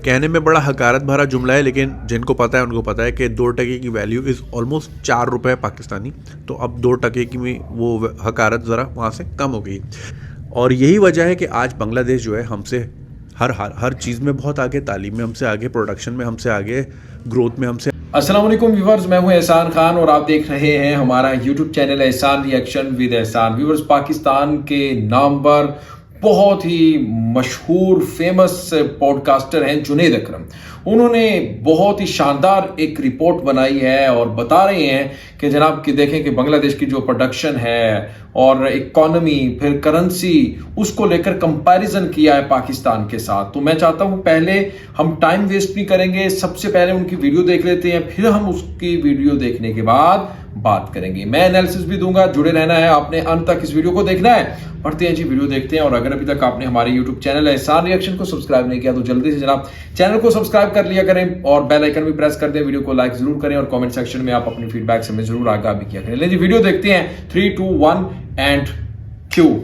कहने में बड़ा हकारत भरा जुमला है, लेकिन जिनको पता है उनको पता है कि 2 टके की वैल्यू इज़ ऑलमोस्ट 4 रुपये पाकिस्तानी। तो अब 2 टके की में वो हकारत ज़रा वहाँ से कम हो गई। और यही वजह है कि आज बांग्लादेश जो है हमसे हर चीज़ में बहुत आगे, तालीम में हमसे आगे, प्रोडक्शन में हमसे आगे, ग्रोथ में हमसे। अस्सलाम वालेकुम व्यूवर्स, मैं हूं एहसान खान और आप देख रहे हैं हमारा यूट्यूब चैनल एहसान रिएक्शन विद एहसान। व्यूवर्स, पाकिस्तान के नामवर बहुत ही मशहूर फेमस पॉडकास्टर हैं जुनैद अकरम। उन्होंने बहुत ही शानदार एक रिपोर्ट बनाई है और बता रहे हैं कि जनाब कि देखें कि बांग्लादेश की जो प्रोडक्शन है और इकोनॉमी, फिर करेंसी, उसको लेकर कंपैरिजन किया है पाकिस्तान के साथ। तो मैं चाहता हूं पहले हम टाइम वेस्ट नहीं करेंगे, सबसे पहले उनकी वीडियो देख लेते हैं, फिर हम उसकी वीडियो देखने के बाद बात करेंगे। मैं एनालिसिस भी दूंगा, जुड़े रहना है, आपने अंत तक इस वीडियो को देखना है। पढ़ते हैं जी, वीडियो देखते हैं। और अगर अभी तक आपने हमारे YouTube चैनल एहसान रिएक्शन को सब्सक्राइब नहीं किया तो जल्दी से जनाब चैनल को सब्सक्राइब कर लिया करें और बेल आइकन भी प्रेस कर दें। वीडियो को लाइक जरूर करें और कमेंट सेक्शन में आप अपनी फीडबैक से हमें जरूर आगाह भी किया करें। लेकिन जी वीडियो देखते हैं, 3, 2, 1 एंड क्यू।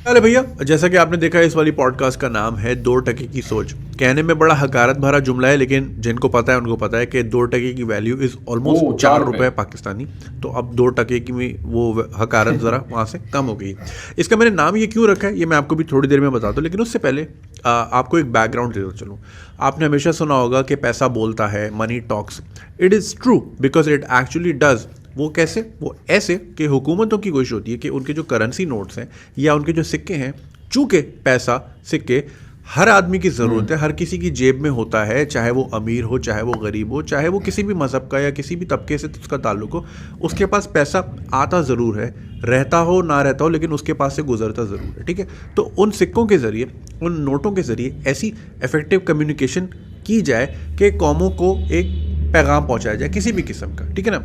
अरे भैया, जैसा कि आपने देखा इस वाली पॉडकास्ट का नाम है 2 टके की सोच। कहने में बड़ा हकारत भरा जुमला है, लेकिन जिनको पता है उनको पता है कि 2 टके की वैल्यू इज़ ऑलमोस्ट 4 रुपये पाकिस्तानी। तो अब 2 टके की में वो हकारत ज़रा वहाँ से कम हो गई। इसका मैंने नाम ये क्यों रखा है ये मैं आपको भी थोड़ी देर में बता दूँ, लेकिन उससे पहले आपको एक बैकग्राउंड दे दो। चलो, आपने हमेशा सुना होगा कि पैसा बोलता है, money talks. It is true because it actually does. वो कैसे? वो ऐसे कि हुकूमतों की कोशिश होती है कि उनके जो करेंसी नोट्स हैं या उनके जो सिक्के हैं, चूँकि पैसा, सिक्के हर आदमी की ज़रूरत है, हर किसी की जेब में होता है, चाहे वो अमीर हो, चाहे वो गरीब हो, चाहे वो किसी भी मज़हब का या किसी भी तबके से उसका ताल्लुक हो, उसके पास पैसा आता ज़रूर है, रहता हो ना रहता हो, लेकिन उसके पास से गुजरता ज़रूर है। ठीक है, तो उन सिक्कों के ज़रिए, उन नोटों के ज़रिए ऐसी इफ़ेक्टिव कम्युनिकेशन की जाए कि कौमों को एक पैगाम पहुँचाया जाए किसी भी किस्म का। ठीक है ना।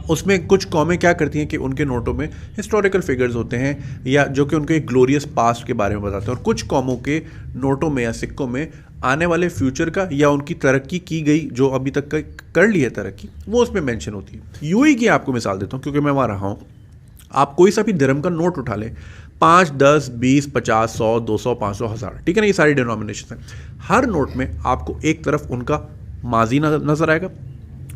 उसमें कुछ कौमें क्या करती हैं कि उनके नोटों में हिस्टोरिकल फिगर्स होते हैं या जो कि उनके एक ग्लोरियस पास्ट के बारे में बताते हैं, और कुछ कौमों के नोटों में या सिक्कों में आने वाले फ्यूचर का या उनकी तरक्की की गई, जो अभी तक कर ली है तरक्की, वो उसमें मेंशन होती है। यूएई की आपको मिसाल देता हूँ क्योंकि मैं वहाँ रहा हूँ। आप कोई सा भी धर्म का नोट उठा लें, 5, 10, 20, 50, 100, 200, 500, 1000, ठीक है ना, ये सारी डिनोमिनेशन हैं। हर नोट में आपको एक तरफ उनका माजी नज़र आएगा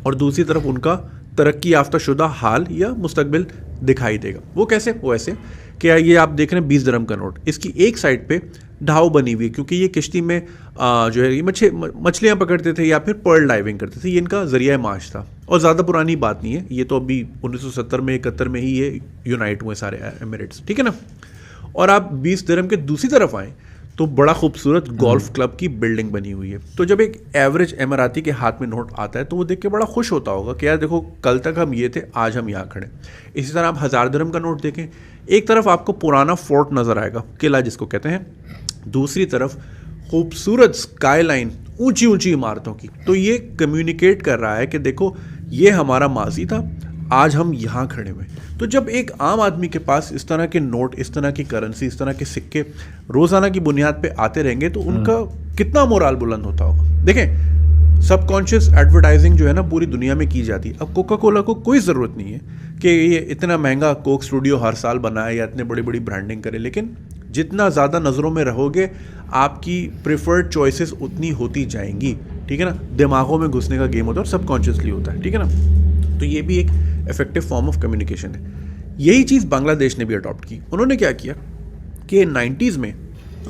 और दूसरी तरफ उनका तरक्की याफ्ता शुदा हाल या मुस्तकबिल दिखाई देगा। वो कैसे? वो ऐसे कि ये आप देख रहे हैं 20 दिरहम का नोट, इसकी एक साइड पे ढाव बनी हुई है क्योंकि ये किश्ती में जो है ये मछलियाँ पकड़ते थे या फिर पर्ल डाइविंग करते थे। ये इनका ज़रिया माश था और ज़्यादा पुरानी बात नहीं है, ये तो अभी 1970 में 71 में ही ये यूनाइट हुए सारे एमिरेट्स। ठीक है ना। और आप 20 दिरहम के दूसरी तरफ आएँ तो बड़ा खूबसूरत गोल्फ क्लब की बिल्डिंग बनी हुई है। तो जब एक एवरेज एमराती के हाथ में नोट आता है तो वो देख के बड़ा खुश होता होगा कि यार देखो, कल तक हम ये थे, आज हम यहाँ खड़े। इसी तरह आप 1000 दिरहम का नोट देखें, एक तरफ आपको पुराना फोर्ट नज़र आएगा, किला जिसको कहते हैं, दूसरी तरफ खूबसूरत स्काई लाइन, ऊँची ऊँची इमारतों की। तो ये कम्युनिकेट कर रहा है कि देखो, ये हमारा माजी था, आज हम यहाँ खड़े हुए। तो जब एक आम आदमी के पास इस तरह के नोट, इस तरह की करेंसी, इस तरह के सिक्के रोज़ाना की बुनियाद पे आते रहेंगे तो उनका कितना मोराल बुलंद होता होगा। देखें, सबकॉन्शियस एडवर्टाइजिंग जो है ना पूरी दुनिया में की जाती है। अब कोका कोला को कोई ज़रूरत नहीं है कि ये इतना महंगा कोक स्टूडियो हर साल बनाए या इतने बड़ी बड़ी ब्रांडिंग करे, लेकिन जितना ज़्यादा नज़रों में रहोगे आपकी प्रेफर्ड चॉइसेस उतनी होती जाएंगी। ठीक है ना। दिमागों में घुसने का गेम होता है और सबकॉन्शियसली होता है। ठीक है ना। तो ये भी एक इफेक्टिव फॉर्म ऑफ कम्युनिकेशन है। यही चीज़ बांग्लादेश ने भी अडॉप्ट की। उन्होंने क्या किया कि 90s में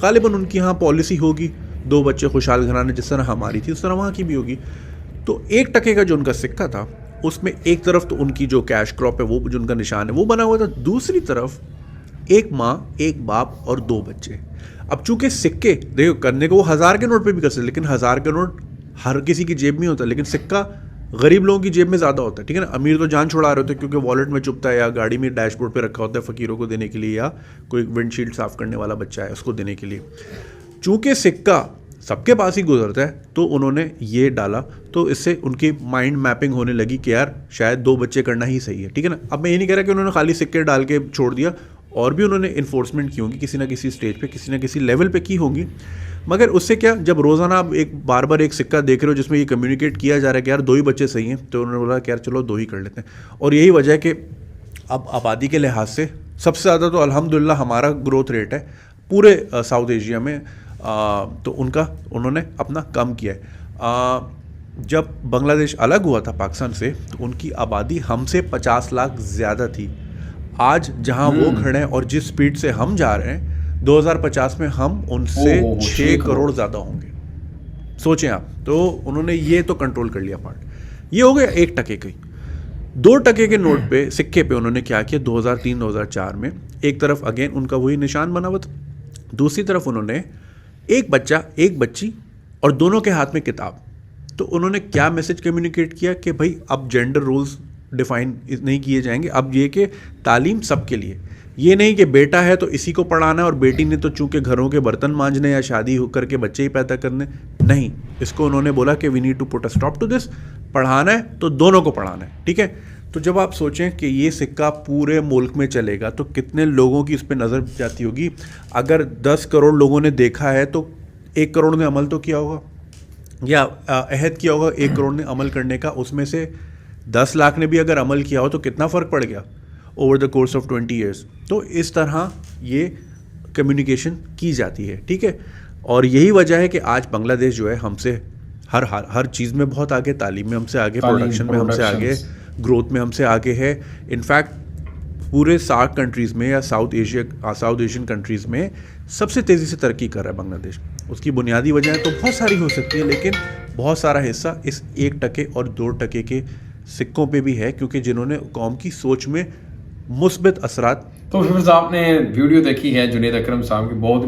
गालिबन उनकी यहाँ पॉलिसी होगी 2 बच्चे खुशहाल घराने, जिस तरह हमारी थी उस तरह वहाँ की भी होगी। तो 1 टके का जो उनका सिक्का था उसमें एक तरफ तो उनकी जो कैश क्रॉप है, वो जो उनका निशान है वो बना हुआ था, दूसरी तरफ एक माँ, एक बाप और 2 बच्चे। अब चूंकि सिक्के देखो करने को वो 1000 के नोट पे भी कर सकते, लेकिन 1000 का नोट हर किसी की जेब में होता है, लेकिन सिक्का गरीब लोगों की जेब में ज़्यादा होता है। ठीक है ना। अमीर तो जान छुड़ा रहे होते हैं क्योंकि वॉलेट में चुभता है या गाड़ी में डैशबोर्ड पे रखा होता है फ़कीरों को देने के लिए, या कोई विंडशील्ड साफ़ करने वाला बच्चा है उसको देने के लिए। चूँकि सिक्का सबके पास ही गुजरता है तो उन्होंने ये डाला, तो इससे उनकी माइंड मैपिंग होने लगी कि यार शायद 2 बच्चे करना ही सही है। ठीक है ना। अब मैं ये नहीं कह रहा कि उन्होंने खाली सिक्के डाल के छोड़ दिया, और भी उन्होंने इन्फोर्समेंट की होंगी किसी ना किसी स्टेज पे, किसी ना किसी लेवल पे की होंगी, मगर उससे क्या, जब रोज़ाना आप एक बार बार एक सिक्का देख रहे हो जिसमें ये कम्युनिकेट किया जा रहा है कि यार 2 ही बच्चे सही हैं, तो उन्होंने बोला कि यार चलो 2 ही कर लेते हैं। और यही वजह है कि अब आबादी के लिहाज से सबसे ज़्यादा तो अल्हम्दुलिल्लाह हमारा ग्रोथ रेट है पूरे साउथ एशिया में। तो उन्होंने अपना कम किया है। जब बांग्लादेश अलग हुआ था पाकिस्तान से तो उनकी आबादी हमसे 50 लाख ज़्यादा थी। आज जहां वो खड़े हैं और जिस स्पीड से हम जा रहे हैं 2050 में हम उनसे 6 करोड़ ज़्यादा होंगे। सोचें आप, तो उन्होंने ये तो कंट्रोल कर लिया पार्ट। ये हो गया 1% की। 2% के नोट पे, सिक्के पे उन्होंने क्या किया 2003-2004 में, एक तरफ अगेन उनका वही निशान बना हुआ था, दूसरी तरफ उन्होंने एक बच्चा एक बच्ची और दोनों के हाथ में किताब। तो उन्होंने क्या मैसेज कम्युनिकेट किया कि भाई अब जेंडर रोल्स डिफाइन नहीं किए जाएंगे, अब ये कि तालीम सबके लिए, ये नहीं कि बेटा है तो इसी को पढ़ाना है और बेटी ने तो चूंकि घरों के बर्तन मांजने या शादी करके बच्चे ही पैदा करने, नहीं। इसको उन्होंने बोला कि we need to put a stop to this. पढ़ाना है तो दोनों को पढ़ाना है, ठीक है। तो जब आप सोचें कि ये सिक्का पूरे मुल्क में चलेगा तो कितने लोगों की इस पर नज़र जाती होगी। अगर 10 करोड़ लोगों ने देखा है तो 1 करोड़ ने अमल तो किया होगा या अहद किया होगा 1 करोड़ ने अमल करने का। उसमें से 10 लाख ने भी अगर अमल किया हो तो कितना फ़र्क पड़ गया over the course of 20 years. तो इस तरह ये कम्युनिकेशन की जाती है, ठीक है। और यही वजह है कि आज बांग्लादेश जो है हमसे हर चीज़ में बहुत आगे, तालीम में हमसे आगे, प्रोडक्शन में हमसे आगे, ग्रोथ में हमसे आगे है। इनफैक्ट पूरे सार्क कंट्रीज़ में या साउथ एशियन कंट्रीज़ में सबसे तेज़ी से तरक्की कर रहा है बांग्लादेश। उसकी बुनियादी वजह तो बहुत सारी हो सकती है, लेकिन बहुत सारा हिस्सा इस 1% और 2% के सिक्कों पे भी है, क्योंकि जिन्होंने कौम की सोच में मुस्बित असरात। तो फिर आपने वीडियो देखी है जुनेद अकरम साहब की, बहुत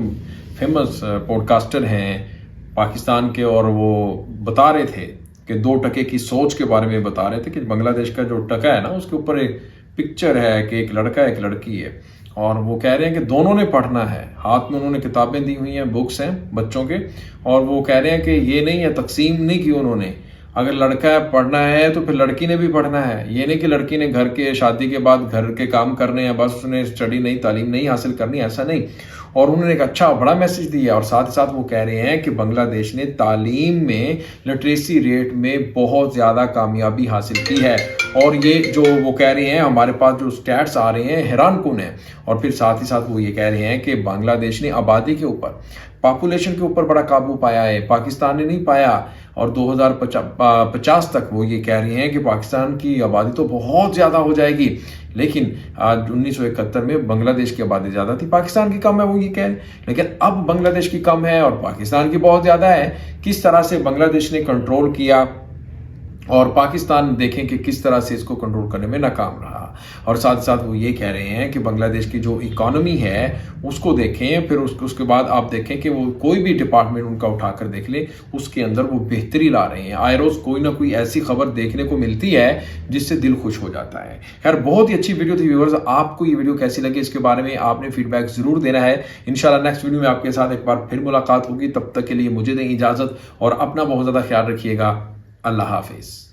फेमस पॉडकास्टर हैं पाकिस्तान के, और वो बता रहे थे कि 2% की सोच के बारे में बता रहे थे कि बांग्लादेश का जो टका है ना, उसके ऊपर एक पिक्चर है कि एक लड़का एक लड़की है, और वो कह रहे हैं कि दोनों ने पढ़ना है। हाथ में उन्होंने किताबें दी हुई हैं, बुक्स हैं बच्चों के, और वो कह रहे हैं कि ये नहीं है, तकसीम नहीं की उन्होंने। अगर लड़का पढ़ना है तो फिर लड़की ने भी पढ़ना है। ये नहीं कि लड़की ने घर के शादी के बाद घर के काम करने हैं, बस उसने स्टडी नहीं, तालीम नहीं हासिल करनी, ऐसा नहीं। और उन्होंने एक अच्छा बड़ा मैसेज दिया, और साथ ही साथ वो कह रहे हैं कि बांग्लादेश ने तालीम में लिटरेसी रेट में बहुत ज़्यादा कामयाबी हासिल की है। और ये जो वो कह रहे हैं, हमारे पास जो स्टैट्स आ रहे हैं हैरान कुन है। और फिर साथ ही साथ वो ये कह रहे हैं कि बांग्लादेश ने आबादी के ऊपर, पॉपुलेशन के ऊपर बड़ा काबू पाया है, पाकिस्तान ने नहीं पाया। और 2050 तक वो ये कह रहे हैं कि पाकिस्तान की आबादी तो बहुत ज़्यादा हो जाएगी, लेकिन आज 1971 में बांग्लादेश की आबादी ज़्यादा थी, पाकिस्तान की कम है, वो ये कह रहे हैं। लेकिन अब बांग्लादेश की कम है और पाकिस्तान की बहुत ज़्यादा है। किस तरह से बांग्लादेश ने कंट्रोल किया, और पाकिस्तान देखें कि किस तरह से इसको कंट्रोल करने में नाकाम रहा। और साथ साथ वो ये कह रहे हैं कि बांग्लादेश की जो इकोनॉमी है उसको देखें, फिर उसके बाद आप देखें कि वो कोई भी डिपार्टमेंट उनका उठाकर देख ले, उसके अंदर वो बेहतरी ला रहे हैं। आए रोज़ कोई ना कोई ऐसी खबर देखने को मिलती है जिससे दिल खुश हो जाता है। खैर, बहुत ही अच्छी वीडियो थी व्यूअर्स। आपको ये वीडियो कैसी लगी इसके बारे में आपने फीडबैक जरूर देना है। इंशाल्लाह नेक्स्ट वीडियो में आपके साथ एक बार फिर मुलाकात होगी। तब तक के लिए मुझे दें इजाज़त और अपना बहुत ज़्यादा ख्याल रखिएगा। अल्लाह हाफिज़।